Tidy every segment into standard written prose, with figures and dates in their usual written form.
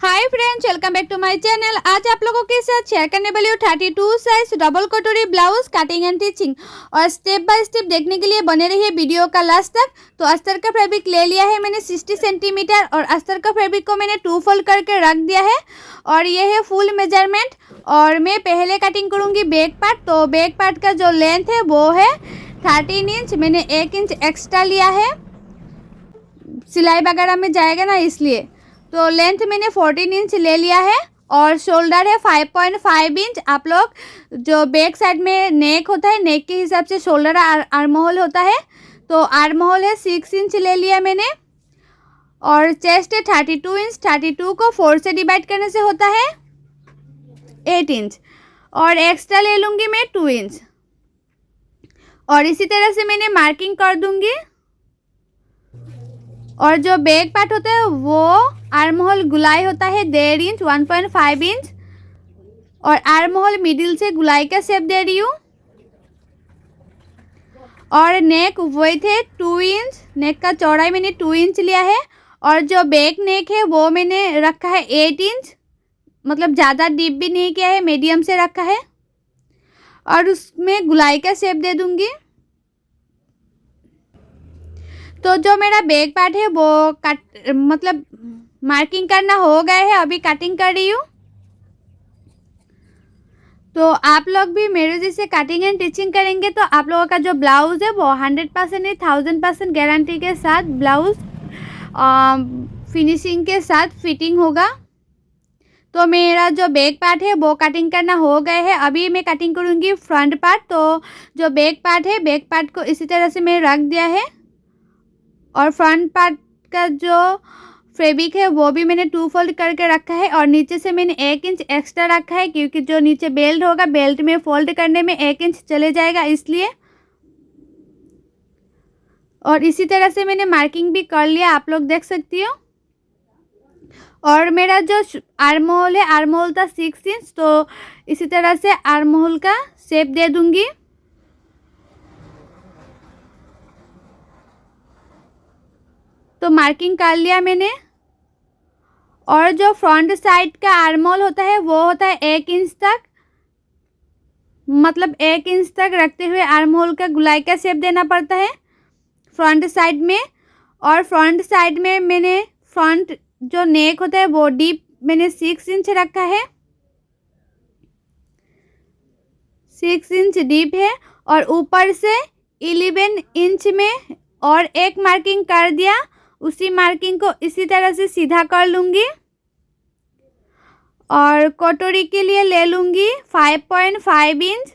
Hi friends, welcome back to my channel. आज आप लोगों के साथ शेयर करने वाली हूँ 32 साइज डबल कटोरी ब्लाउज कटिंग एंड टीचिंग। और स्टेप बाय स्टेप देखने के लिए बने रहिए वीडियो का लास्ट तक। तो अस्तर का फैब्रिक ले लिया है मैंने 60 सेंटीमीटर और अस्तर का फैब्रिक को मैंने 2 फोल्ड करके रख दिया है। और ये है फुल मेजरमेंट। और मैं पहले कटिंग करूँगी बैक पार्ट। तो बैक पार्ट का जो लेंथ है वो है 13 इंच। मैंने 1 इंच एक्स्ट्रा लिया है, सिलाई वगैरह में जाएगा ना इसलिए। तो लेंथ मैंने 14 इंच ले लिया है और शोल्डर है 5.5 इंच। आप लोग जो बैक साइड में नेक होता है, नेक के हिसाब से शोल्डर आर्म होल होता है। तो आर्म होल है 6 इंच ले लिया मैंने। और चेस्ट है 32 इंच। 32 को 4 से डिवाइड करने से होता है 8 इंच। और एक्स्ट्रा ले लूँगी मैं 2 इंच। और इसी तरह से मैंने मार्किंग कर दूँगी। और जो बैक पार्ट होता है वो आर्म होल गुलाई होता है 1.5 इंच 1.5 इंच। और आर्म होल मिडिल से गुलाई का शेप दे रही हूँ। और नेक विड्थ है 2 इंच। नेक का चौड़ाई मैंने 2 इंच लिया है। और जो बैक नेक है वो मैंने रखा है 8 इंच, मतलब ज़्यादा डीप भी नहीं किया है, मीडियम से रखा है। और उसमें गुलाई का शेप दे दूँगी। तो जो मेरा बैक पार्ट है वो मतलब मार्किंग करना हो गया है, अभी कटिंग कर रही हूँ। तो आप लोग भी मेरे जैसे कटिंग एंड टीचिंग करेंगे तो आप लोगों का जो ब्लाउज़ है वो 100% नहीं 1000% गारंटी के साथ ब्लाउज़ फिनिशिंग के साथ फिटिंग होगा। तो मेरा जो बैक पार्ट है वो कटिंग करना हो गया है। अभी मैं कटिंग करूँगी फ्रंट पार्ट। तो जो बैक पार्ट है, बैक पार्ट को इसी तरह से मैं रख दिया है। और फ्रंट पार्ट का जो फैब्रिक है वो भी मैंने 2 फोल्ड करके रखा है। और नीचे से मैंने 1 इंच एक्स्ट्रा रखा है क्योंकि जो नीचे बेल्ट होगा, बेल्ट में फोल्ड करने में 1 इंच चले जाएगा इसलिए। और इसी तरह से मैंने मार्किंग भी कर लिया, आप लोग देख सकती हो। और मेरा जो आर्म होल है, आर्म होल था 6 इंच। तो इसी तरह से आर्म होल का शेप दे दूंगी। तो मार्किंग कर लिया मैंने। और जो फ्रंट साइड का आर्म होल होता है वो होता है 1 इंच तक, मतलब 1 इंच तक रखते हुए आर्म होल का गुलाई का शेप देना पड़ता है फ्रंट साइड में। और फ्रंट साइड में मैंने फ्रंट जो नेक होता है वो डीप मैंने 6 इंच रखा है, 6 इंच डीप है। और ऊपर से 11 इंच में और एक मार्किंग कर दिया। उसी मार्किंग को इसी तरह से सीधा कर लूँगी। और कटोरी के लिए ले लूँगी 5.5 इंच।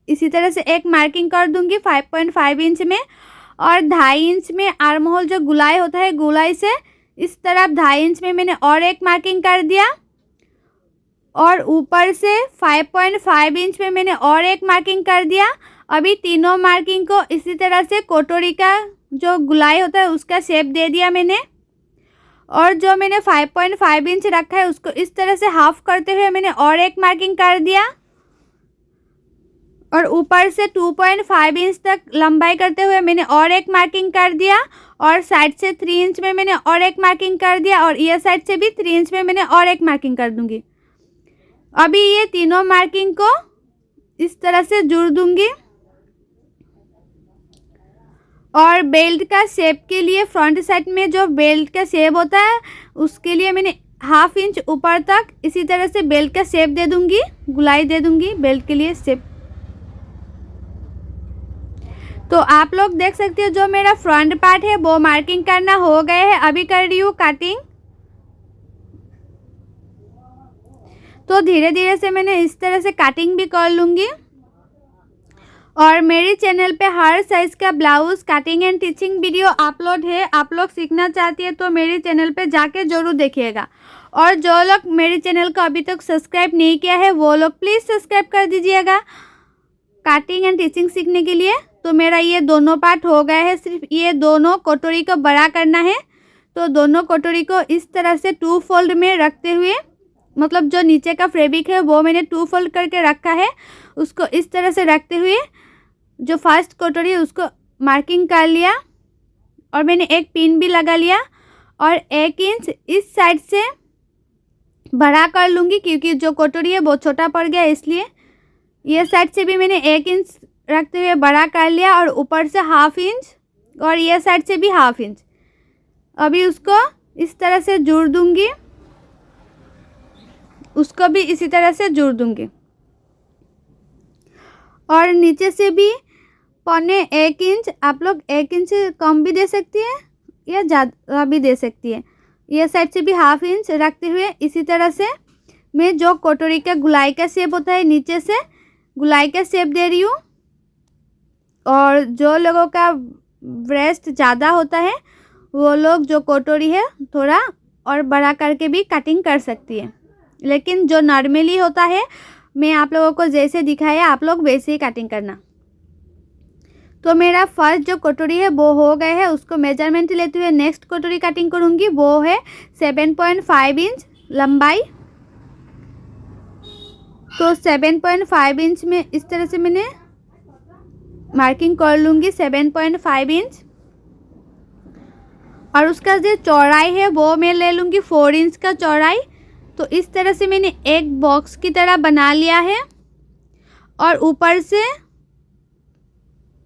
इसी तरह से एक मार्किंग कर दूँगी 5.5 इंच में। और 2.5 इंच में आर्म होल जो गुलाई होता है, गुलाई से इस तरफ 2.5 इंच में मैंने और एक मार्किंग कर दिया। और ऊपर से 5.5 इंच में मैंने और एक मार्किंग कर दिया। अभी तीनों मार्किंग को इसी तरह से कटोरी का जो गुलाई होता है उसका शेप दे दिया मैंने। और जो मैंने 5.5 इंच रखा है उसको इस तरह से हाफ करते हुए मैंने और एक मार्किंग कर दिया। और ऊपर से 2.5 इंच तक लंबाई करते हुए मैंने और एक मार्किंग कर दिया। और साइड से 3 इंच में मैंने और एक मार्किंग कर दिया। और ये साइड से भी 3 इंच में मैंने और एक मार्किंग कर दूंगी। अभी ये तीनों मार्किंग को इस तरह से जुड़ दूंगी। और बेल्ट का शेप के लिए फ्रंट साइड में जो बेल्ट का शेप होता है उसके लिए मैंने 1/2 इंच ऊपर तक इसी तरह से बेल्ट का शेप दे दूंगी, गुलाई दे दूंगी बेल्ट के लिए शेप। तो आप लोग देख सकते हो जो मेरा फ्रंट पार्ट है वो मार्किंग करना हो गया है। अभी कर रही हूँ कटिंग। तो धीरे धीरे से मैंने इस तरह से कटिंग भी कर लूँगी। और मेरे चैनल पे हर साइज़ का blouse cutting and teaching video upload है। आप लोग सीखना चाहती है तो मेरे चैनल पे जाके ज़रूर देखिएगा। और जो लोग मेरे चैनल को अभी तक सब्सक्राइब नहीं किया है वो लोग प्लीज़ सब्सक्राइब कर दीजिएगा कटिंग एंड टीचिंग सीखने के लिए। तो मेरा ये दोनों पार्ट हो गया है, सिर्फ ये दोनों कटोरी को बड़ा करना है। तो दोनों कटोरी को इस तरह से 2 फोल्ड में रखते हुए, मतलब जो नीचे का फैब्रिक है वो मैंने 2 फोल्ड करके रखा है, उसको इस तरह से रखते हुए जो फर्स्ट कटोरी है उसको मार्किंग कर लिया। और मैंने एक पिन भी लगा लिया। और 1 इंच इस साइड से बड़ा कर लूँगी क्योंकि जो कटोरी है वो छोटा पड़ गया, इसलिए ये साइड से भी मैंने 1 इंच रखते हुए बड़ा कर लिया और ऊपर से 1/2 इंच और ये साइड से भी 1/2 इंच। अभी उसको इस तरह से जोड़ दूँगी, उसको भी इसी तरह से जोड़ दूँगी और नीचे से भी 1.25 इंच, आप लोग 1 इंच कम भी दे सकती है या ज़्यादा भी दे सकती है। ये साइड से भी 1/2 इंच रखते हुए इसी तरह से मैं जो कटोरी का गुलाई का शेप होता है नीचे से गुलाई का शेप दे रही हूँ। और जो लोगों का ब्रेस्ट ज़्यादा होता है वो लोग जो कटोरी है थोड़ा और बड़ा करके भी कटिंग कर सकती है, लेकिन जो नॉर्मली होता है मैं आप लोगों को जैसे दिखाया आप लोग वैसे ही कटिंग करना। तो मेरा फर्स्ट जो कटोरी है वो हो गए है, उसको मेजरमेंट लेते हुए नेक्स्ट कटोरी कटिंग करूँगी। वो है 7.5 इंच लंबाई। तो 7.5 इंच में इस तरह से मैंने मार्किंग कर लूँगी 7.5 इंच। और उसका जो चौड़ाई है वो मैं ले लूँगी 4 इंच का चौड़ाई। तो इस तरह से मैंने एक बॉक्स की तरह बना लिया है और ऊपर से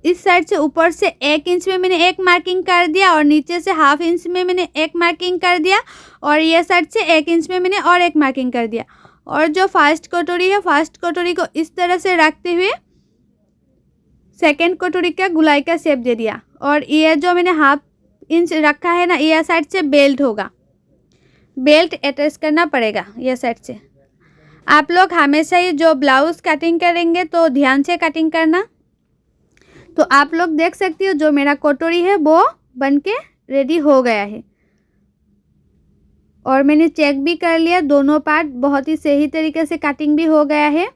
इस साइड से ऊपर से 1 इंच में मैंने एक मार्किंग कर दिया और नीचे से 1/2 इंच में मैंने एक मार्किंग कर दिया और ये साइड से 1 इंच में मैंने और एक मार्किंग कर दिया। और जो फर्स्ट कटोरी है फर्स्ट कटोरी को इस तरह से रखते हुए सेकंड कटोरी का गुलाई का शेप दे दिया। और ये जो मैंने 1/2 इंच रखा है ना, ये साइड से बेल्ट होगा, बेल्ट अटैच करना पड़ेगा ये साइड से। आप लोग हमेशा ही जो ब्लाउज़ कटिंग करेंगे तो ध्यान से कटिंग करना। तो आप लोग देख सकती हो जो मेरा कटोरी है वो बनके रेडी हो गया है और मैंने चेक भी कर लिया, दोनों पार्ट बहुत ही सही तरीके से कटिंग भी हो गया है।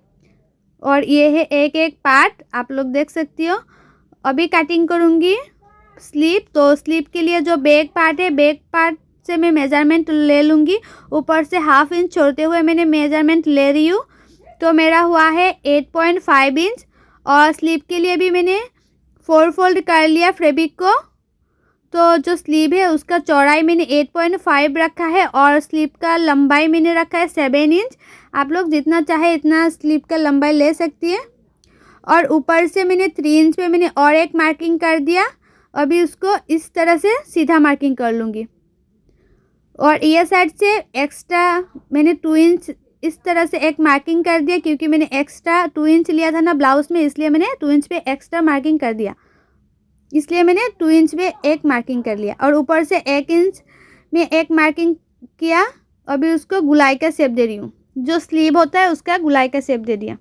और ये है एक एक पार्ट, आप लोग देख सकती हो। अभी कटिंग करूँगी स्लीव। तो स्लीव के लिए जो बैक पार्ट है, बैक पार्ट से मैं मेजरमेंट ले लूँगी। ऊपर से 1/2 इंच छोड़ते हुए मैंने मेजरमेंट ले रही हूँ। तो मेरा हुआ है 8.5 इंच। और स्लीव के लिए भी मैंने 4 फोल्ड कर लिया फैब्रिक को। तो जो स्लीव है उसका चौड़ाई मैंने 8.5 रखा है और स्लीव का लंबाई मैंने रखा है 7 इंच। आप लोग जितना चाहे इतना स्लीव का लंबाई ले सकती है। और ऊपर से मैंने 3 इंच पे मैंने और एक मार्किंग कर दिया। अभी उसको इस तरह से सीधा मार्किंग कर लूँगी। और ये साइड से एक्स्ट्रा मैंने 2 इंच इस तरह से एक मार्किंग कर दिया, क्योंकि मैंने एक्स्ट्रा 2 इंच लिया था ना ब्लाउज़ में, इसलिए मैंने 2 इंच पे एक्स्ट्रा मार्किंग कर दिया, इसलिए मैंने 2 इंच पे एक मार्किंग कर लिया। और ऊपर से 1 इंच में एक मार्किंग किया। अभी उसको गुलाई का शेप दे रही हूँ, जो स्लीव होता है उसका गुलाई का शेप दे दिया।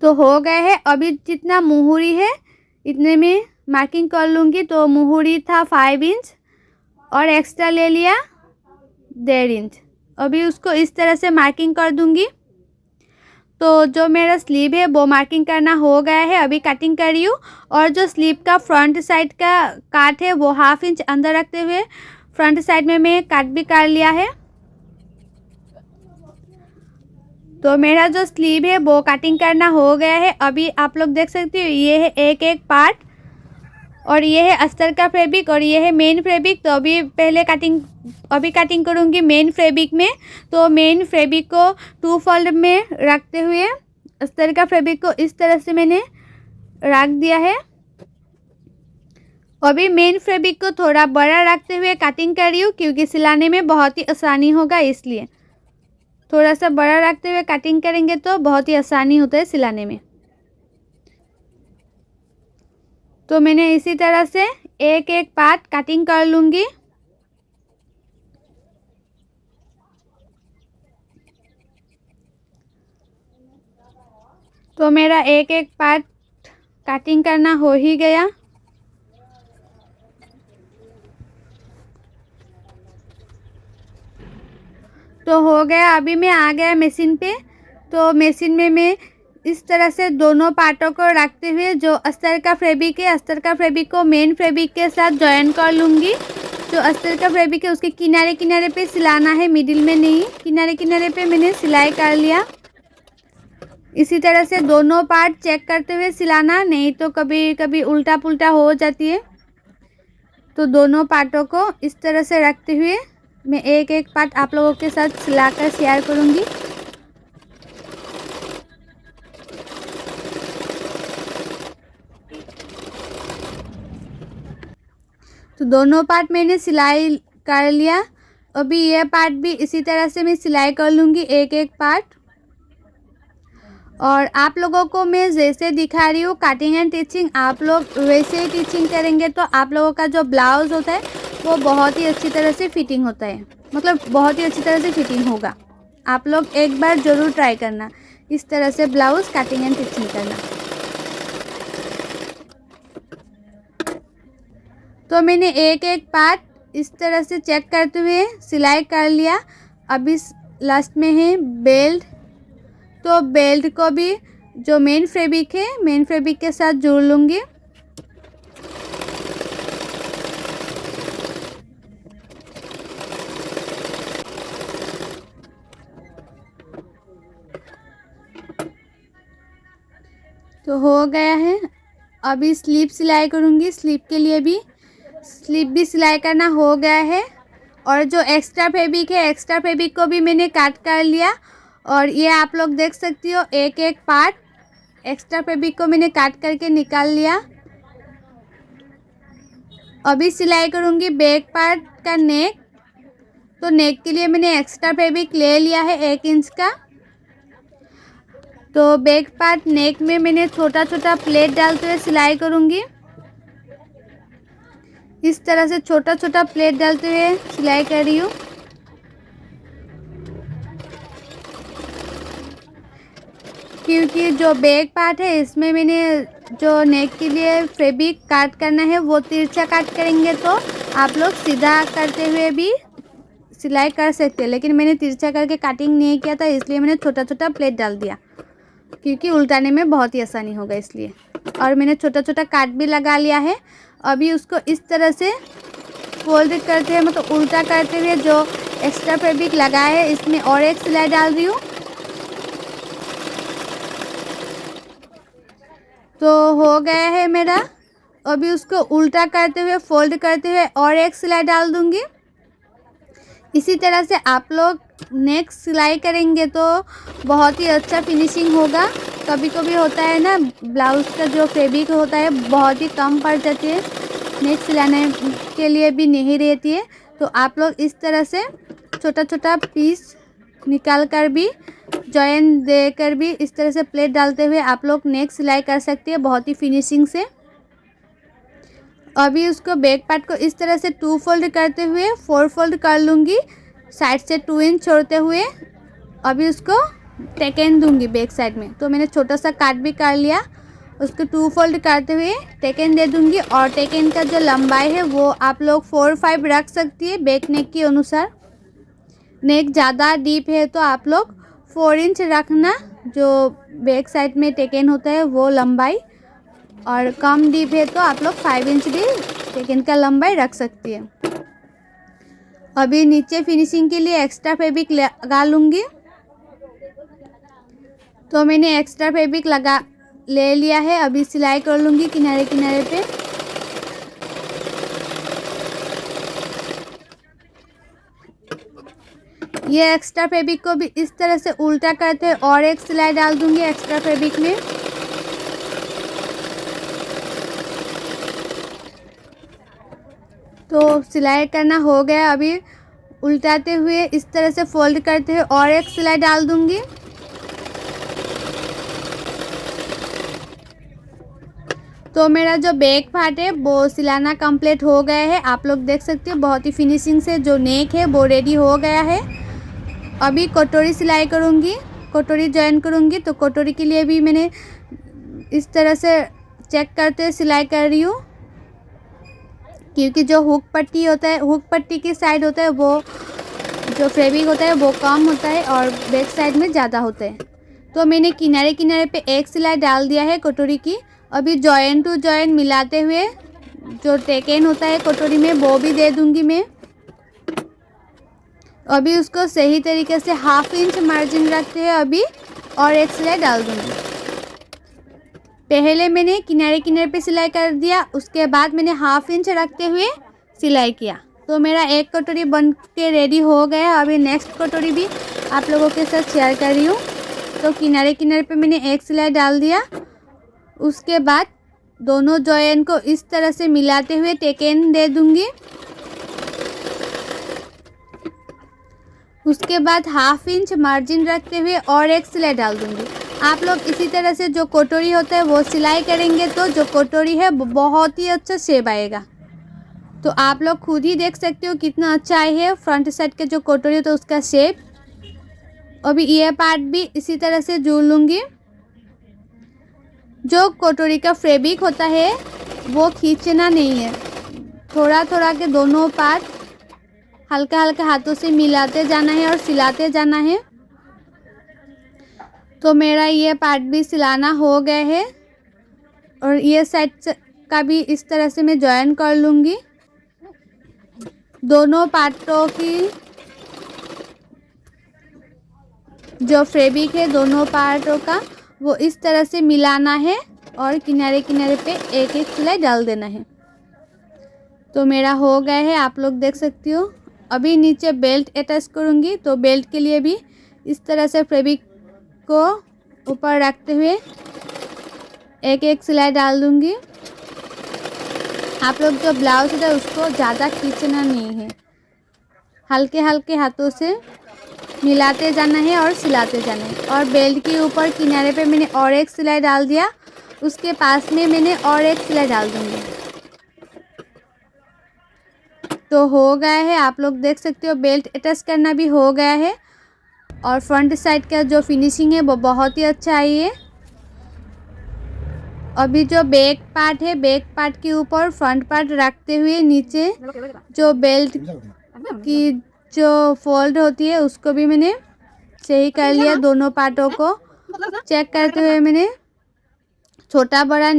तो हो गए है। अभी जितना मुहूरी है इतने में मार्किंग कर लूँगी। तो मुहूरी था 5 इंच और एक्स्ट्रा ले लिया 1.5 इंच। अभी उसको इस तरह से मार्किंग कर दूँगी। तो जो मेरा स्लीव है वो मार्किंग करना हो गया है, अभी कटिंग कर रही हूँ। और जो स्लीव का फ्रंट साइड का काट है वो 1/2 इंच अंदर रखते हुए फ्रंट साइड में मैं काट भी कर लिया है। तो मेरा जो स्लीव है वो कटिंग करना हो गया है। अभी आप लोग देख सकते हो ये है एक एक पार्ट और ये है अस्तर का फैब्रिक और ये है मेन फैब्रिक। तो अभी कटिंग करूँगी मेन फैब्रिक में। तो मेन फैब्रिक को 2 फोल्ड में रखते हुए अस्तर का फैब्रिक को इस तरह से मैंने रख दिया है। अभी मेन फैब्रिक को थोड़ा बड़ा रखते हुए कटिंग कर रही हूँ, क्योंकि सिलाने में बहुत ही आसानी होगा, इसलिए थोड़ा सा बड़ा रखते हुए कटिंग करेंगे तो बहुत ही आसानी होता है सिलाने में। तो मैंने इसी तरह से एक एक पार्ट कटिंग कर लूँगी। तो मेरा एक एक पार्ट कटिंग करना हो ही गया। तो हो गया। अभी मैं आ गया मशीन पे। तो मशीन में मैं इस तरह से दोनों पार्टों को रखते हुए जो अस्तर का फैब्रिक है, अस्तर का फैब्रिक को मेन फैब्रिक के साथ जॉइन कर लूँगी। जो अस्तर का फैब्रिक है उसके किनारे किनारे पे सिलाना है, मिडिल में नहीं। किनारे किनारे पे मैंने सिलाई कर लिया। इसी तरह से दोनों पार्ट चेक करते हुए सिलाना, नहीं तो कभी कभी उल्टा पुल्टा हो जाती है। तो दोनों पार्टों को इस तरह से रखते हुए मैं एक एक पार्ट आप लोगों के साथ सिलाकर शेयर करूँगी। तो दोनों पार्ट मैंने सिलाई कर लिया। अभी ये पार्ट भी इसी तरह से मैं सिलाई कर लूँगी, एक एक पार्ट। और आप लोगों को मैं जैसे दिखा रही हूँ कटिंग एंड टिचिंग, आप लोग वैसे ही टिचिंग करेंगे तो आप लोगों का जो ब्लाउज़ होता है वो बहुत ही अच्छी तरह से फिटिंग होता है, मतलब बहुत ही अच्छी तरह से फिटिंग होगा। आप लोग एक बार ज़रूर ट्राई करना इस तरह से ब्लाउज़ कटिंग एंड टिचिंग करना। तो मैंने एक एक पार्ट इस तरह से चेक करते हुए सिलाई कर लिया। अभी लास्ट में है बेल्ट। तो बेल्ट को भी जो मेन फैब्रिक है, मेन फैब्रिक के साथ जोड़ लूँगी। तो हो गया है। अभी स्लीव सिलाई करूँगी। स्लीव के लिए भी स्लीव भी सिलाई करना हो गया है। और जो एक्स्ट्रा फैब्रिक है, एक्स्ट्रा फैब्रिक को भी मैंने काट कर लिया। और ये आप लोग देख सकती हो एक एक पार्ट एक्स्ट्रा फैब्रिक को मैंने काट करके निकाल लिया। अभी सिलाई करूँगी बैक पार्ट का नेक। तो नेक के लिए मैंने एक्स्ट्रा फैब्रिक ले लिया है 1 इंच का। तो बैक पार्ट नेक में मैंने छोटा छोटा प्लेट डालते हुए सिलाई करूँगी। इस तरह से छोटा छोटा प्लेट डालते हुए सिलाई कर रही हूँ। क्योंकि जो बैक पार्ट है इसमें मैंने जो नेक के लिए फैब्रिक काट करना है वो तिरछा काट करेंगे तो आप लोग सीधा करते हुए भी सिलाई कर सकते हैं, लेकिन मैंने तिरछा करके कटिंग नहीं किया था इसलिए मैंने छोटा छोटा प्लेट डाल दिया, क्योंकि उल्टाने में बहुत ही आसानी होगा इसलिए। और मैंने छोटा छोटा काट भी लगा लिया है। अभी उसको इस तरह से फोल्ड करते हुए, मतलब उल्टा करते हुए जो एक्स्ट्रा फैब्रिक लगा है इसमें और एक सिलाई डाल रही हूँ। तो हो गया है मेरा। अभी उसको उल्टा करते हुए फोल्ड करते हुए और एक सिलाई डाल दूँगी। इसी तरह से आप लोग नेक्स्ट सिलाई करेंगे तो बहुत ही अच्छा फिनिशिंग होगा। कभी कभी होता है ना, ब्लाउज़ का जो फैब्रिक होता है बहुत ही कम पड़ जाती है, नेक्स्ट सिलाने के लिए भी नहीं रहती है। तो आप लोग इस तरह से छोटा छोटा पीस निकाल कर भी जॉइन देकर भी इस तरह से प्लेट डालते हुए आप लोग नेक्स्ट सिलाई कर सकते हैं बहुत ही फिनिशिंग से। अभी उसको बैक पार्ट को इस तरह से 2 फोल्ड करते हुए 4 फोल्ड कर लूँगी, साइड से 2 इंच छोड़ते हुए। अभी उसको टेकन दूँगी बैक साइड में। तो मैंने छोटा सा काट भी कर लिया, उसको 2 फोल्ड करते हुए टेकन दे दूँगी। और टेकन का जो लंबाई है वो आप लोग 4-5 रख सकती है बैक नेक के अनुसार। नेक ज़्यादा डीप है तो आप लोग 4 इंच रखना, जो बैक साइड में टेकन होता है वो लंबाई। और कम डीप है तो आप लोग 5 इंच भी टेकन का लंबाई रख सकती है। अभी नीचे फिनिशिंग के लिए एक्स्ट्रा फैब्रिक लगा लूँगी। तो मैंने एक्स्ट्रा फैब्रिक ले लिया है। अभी सिलाई कर लूँगी किनारे किनारे पे। ये एक्स्ट्रा फैब्रिक को भी इस तरह से उल्टा करते हैं और एक सिलाई डाल दूँगी एक्स्ट्रा फैब्रिक में। तो सिलाई करना हो गया। अभी उल्टाते हुए इस तरह से फोल्ड करते हुए और एक सिलाई डाल दूँगी। तो मेरा जो बैक पार्ट है वो सिलाना कंप्लीट हो गया है। आप लोग देख सकते हो बहुत ही फिनिशिंग से जो नेक है वो रेडी हो गया है। अभी कटोरी सिलाई करूँगी, कटोरी जॉइन करूँगी। तो कटोरी के लिए भी मैंने इस तरह से चेक करते हुए सिलाई कर रही हूँ, क्योंकि जो हुक पट्टी होता है, हुक पट्टी की साइड होता है वो जो फैब्रिक होता है वो कम होता है और बैक साइड में ज़्यादा होता है। तो मैंने किनारे किनारे पे एक सिलाई डाल दिया है कटोरी की। अभी जॉइन टू जॉइन मिलाते हुए जो टेकन होता है कटोरी में वो भी दे दूँगी मैं। अभी उसको सही तरीके से 1/2 इंच मार्जिन रखते हैं अभी और एक सिलाई डाल दूँगी। पहले मैंने किनारे किनारे पे सिलाई कर दिया, उसके बाद मैंने 1/2 इंच रखते हुए सिलाई किया। तो मेरा एक कटोरी बन के रेडी हो गया। अभी नेक्स्ट कटोरी भी आप लोगों के साथ शेयर कर रही हूँ। तो किनारे किनारे पे मैंने एक सिलाई डाल दिया। उसके बाद दोनों जॉइन को इस तरह से मिलाते हुए टेकन दे दूंगी। उसके बाद 1/2 इंच मार्जिन रखते हुए और एक सिलाई डाल दूंगी। आप लोग इसी तरह से जो कटोरी होता है वो सिलाई करेंगे तो जो कटोरी है वो बहुत ही अच्छा शेप आएगा। तो आप लोग खुद ही देख सकते हो कितना अच्छा है फ्रंट साइड के जो कटोरी होता है उसका शेप। अभी ये पार्ट भी इसी तरह से जोड़ लूँगी। जो कटोरी का फैब्रिक होता है वो खींचना नहीं है, थोड़ा थोड़ा के दोनों पार्ट हल्का हल्का हाथों से मिलाते जाना है और सिलाते जाना है। तो मेरा ये पार्ट भी सिलाना हो गया है और ये साइड का भी इस तरह से मैं जॉइन कर लूँगी। दोनों पार्टों की जो फैब्रिक है दोनों पार्टों का वो इस तरह से मिलाना है और किनारे किनारे पे एक एक सिलाई डाल देना है। तो मेरा हो गया है, आप लोग देख सकती हो। अभी नीचे बेल्ट अटैच करूँगी। तो बेल्ट के लिए भी इस तरह से फैब्रिक को ऊपर रखते हुए एक एक सिलाई डाल दूँगी। आप लोग जो ब्लाउज होता है उसको ज़्यादा खींचना नहीं है, हल्के हल्के हाथों से मिलाते जाना है और सिलाते जाना है। और बेल्ट के ऊपर किनारे पे मैंने और एक सिलाई डाल दिया, उसके पास में मैंने और एक सिलाई डाल दूँगी। तो हो गया है, आप लोग देख सकते हो बेल्ट अटैच करना भी हो गया है और फ्रंट साइड का जो फिनिशिंग है वो बहुत ही अच्छा आई है। अभी जो बैक पार्ट है, बैक पार्ट के ऊपर फ्रंट पार्ट रखते हुए नीचे जो बेल्ट की जो फोल्ड होती है उसको भी मैंने सही कर लिया। दोनों पार्टों को चेक करते हुए मैंने छोटा बड़ा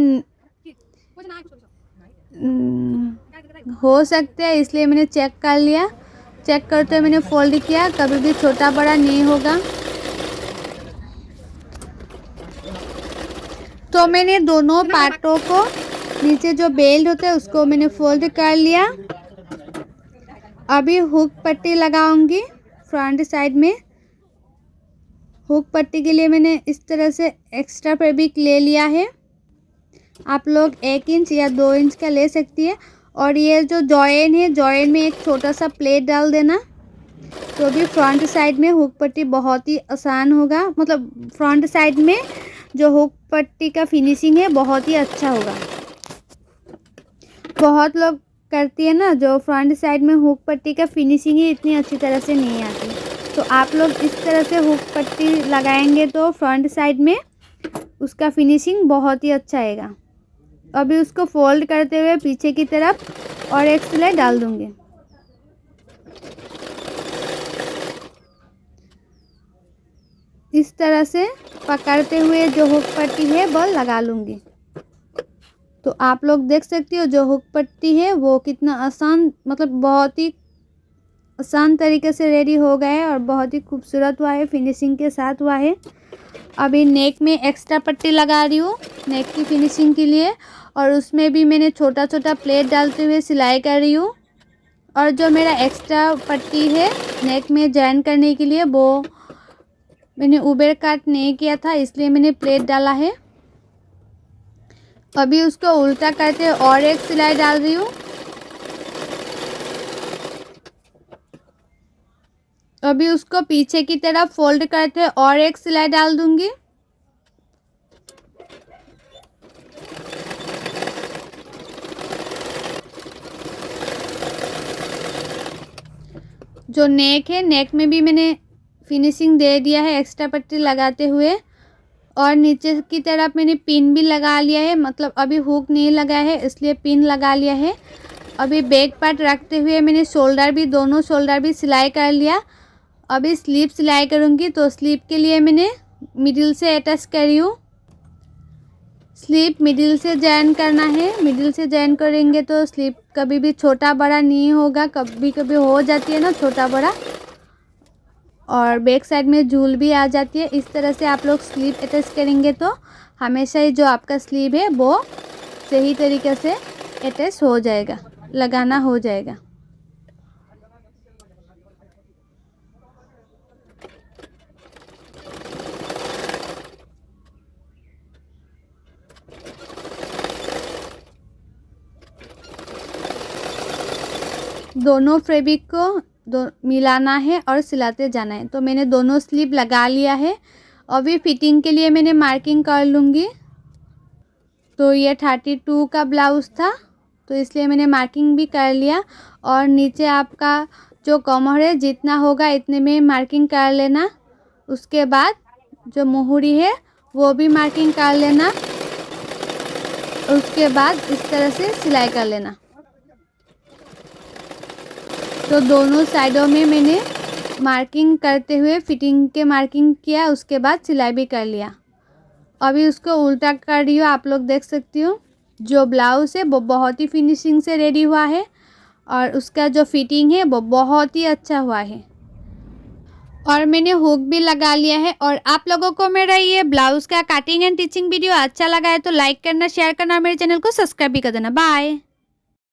हो सकता है इसलिए मैंने चेक कर लिया। चेक करते हुए मैंने फोल्ड किया, कभी भी छोटा बड़ा नहीं होगा। तो मैंने दोनों पार्टों को नीचे जो बेल्ट होता है उसको मैंने फोल्ड कर लिया। अभी हुक पट्टी लगाऊंगी फ्रंट साइड में। हुक पट्टी के लिए मैंने इस तरह से एक्स्ट्रा फैब्रिक ले लिया है। आप लोग 1 इंच या 2 इंच का ले सकती है। और ये जो जॉइन है, जॉइन में एक छोटा सा प्लेट डाल देना। तो अभी फ्रंट साइड में हुक पट्टी बहुत ही आसान होगा, मतलब फ्रंट साइड में जो हुक पट्टी का फिनिशिंग है बहुत ही अच्छा होगा। बहुत लोग करती है ना जो फ्रंट साइड में हुक पट्टी का फिनिशिंग ही इतनी अच्छी तरह से नहीं आती। तो आप लोग इस तरह से हुक पट्टी लगाएंगे तो फ्रंट साइड में उसका फिनिशिंग बहुत ही अच्छा आएगा। अभी उसको फोल्ड करते हुए पीछे की तरफ और एक सिलाई डाल दूंगी। इस तरह से पकड़ते हुए जो हुक पट्टी है वो लगा लूँगी। तो आप लोग देख सकते हो जो हुक पट्टी है वो कितना आसान, मतलब बहुत ही आसान तरीके से रेडी हो गया है और बहुत ही खूबसूरत हुआ है, फिनिशिंग के साथ हुआ है। अभी नेक में एक्स्ट्रा पट्टी लगा रही हूँ नेक की फिनिशिंग के लिए और उसमें भी मैंने छोटा छोटा प्लेट डालते हुए सिलाई कर रही हूँ। और जो मेरा एक्स्ट्रा पट्टी है नेक में जॉइन करने के लिए वो मैंने उबेर काट नहीं किया था इसलिए मैंने प्लेट डाला है। अभी उसको उल्टा करते और एक सिलाई डाल रही हूँ। अभी उसको पीछे की तरफ फोल्ड करते और एक सिलाई डाल दूंगी। जो नेक है, नेक में भी मैंने फिनिशिंग दे दिया है एक्स्ट्रा पट्टी लगाते हुए और नीचे की तरफ मैंने पिन भी लगा लिया है, मतलब अभी हुक नहीं लगा है इसलिए पिन लगा लिया है। अभी बैक पार्ट रखते हुए मैंने शोल्डर भी, दोनों शोल्डर भी सिलाई कर लिया। अभी स्लीव सिलाई करूँगी तो स्लीव के लिए मैंने मिडिल से अटैच कर रही हूँ। स्लीव मिडिल से जॉइन करना है, मिडिल से जॉइन करेंगे तो स्लीव कभी भी छोटा बड़ा नहीं होगा, कभी कभी हो जाती है ना छोटा बड़ा, और बैक साइड में झूल भी आ जाती है। इस तरह से आप लोग स्लीव अटैच करेंगे तो हमेशा ही जो आपका स्लीव है वो सही तरीके से अटैच हो जाएगा, लगाना हो जाएगा। दोनों फैब्रिक को मिलाना है और सिलाते जाना है। तो मैंने दोनों स्लीव लगा लिया है। अभी फिटिंग के लिए मैंने मार्किंग कर लूँगी। तो ये 32 का ब्लाउज़ था, तो इसलिए मैंने मार्किंग भी कर लिया। और नीचे आपका जो कमर है जितना होगा इतने में मार्किंग कर लेना। उसके बाद जो मुहूरी है वो भी मार्किंग कर लेना। उसके बाद इस तरह से सिलाई कर लेना। तो दोनों साइडों में मैंने मार्किंग करते हुए फिटिंग के मार्किंग किया, उसके बाद सिलाई भी कर लिया। अभी उसको उल्टा कर रही हूँ, आप लोग देख सकती हो। जो ब्लाउज़ है वो बहुत ही फिनिशिंग से रेडी हुआ है और उसका जो फिटिंग है वो बहुत ही अच्छा हुआ है। और मैंने हुक भी लगा लिया है। और आप लोगों को मेरा ये ब्लाउज़ का कटिंग एंड टीचिंग वीडियो अच्छा लगा है तो लाइक करना, शेयर करना, मेरे चैनल को सब्सक्राइब भी कर देना। बाय।